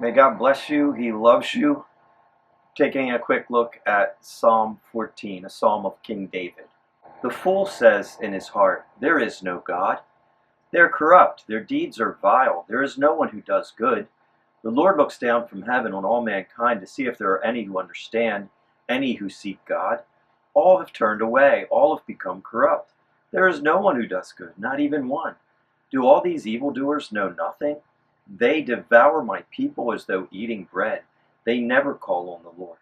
May God bless you. He loves you. Taking a quick look at Psalm 14, a psalm of King David. The fool says in his heart, "There is no God." They are corrupt, their deeds are vile. There is no one who does good. The Lord looks down from heaven on all mankind to see if there are any who understand, any who seek God. All have turned away, all have become corrupt. There is no one who does good, not even one. Do all these evildoers know nothing? They devour my people as though eating bread. They never call on the Lord.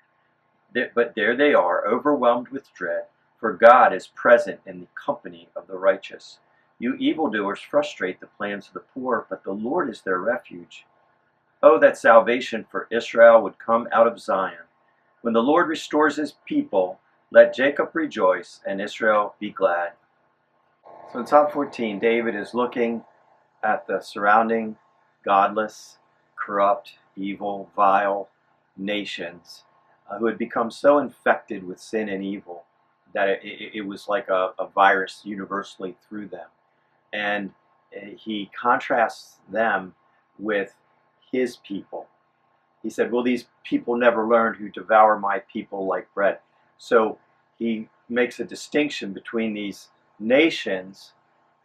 But there they are, overwhelmed with dread, for God is present in the company of the righteous. You evildoers frustrate the plans of the poor, but the Lord is their refuge. Oh, that salvation for Israel would come out of Zion. When the Lord restores his people, let Jacob rejoice and Israel be glad. So in Psalm 14, David is looking at the surrounding godless, corrupt, evil, vile nations who had become so infected with sin and evil that it was like a virus universally through them. And he contrasts them with his people. He said, "Will these people never learn who devour my people like bread?" So he makes a distinction between these nations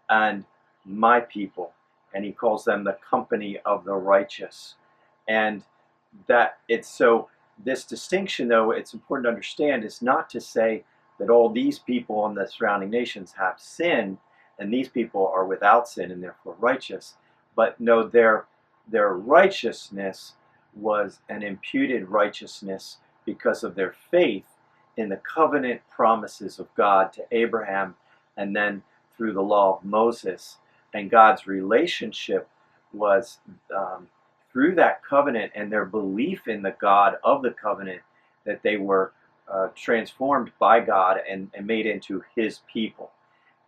and my people, and he calls them the company of the righteous. And that it's so, this distinction, though, it's important to understand, is not to say that all these people in the surrounding nations have sin and these people are without sin and therefore righteous, but no, their righteousness was an imputed righteousness because of their faith in the covenant promises of God to Abraham, and then through the law of Moses. And God's relationship was through that covenant and their belief in the God of the covenant, that they were transformed by God and made into his people.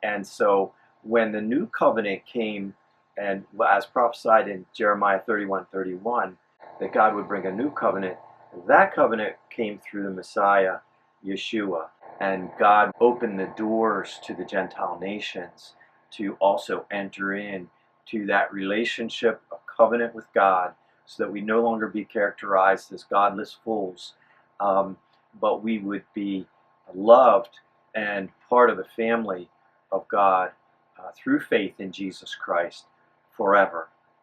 And so when the new covenant came, and as prophesied in Jeremiah 31:31, that God would bring a new covenant, that covenant came through the Messiah, Yeshua. And God opened the doors to the Gentile nations to also enter in to that relationship, a covenant with God, so that we no longer be characterized as godless fools, but we would be loved and part of the family of God through faith in Jesus Christ forever.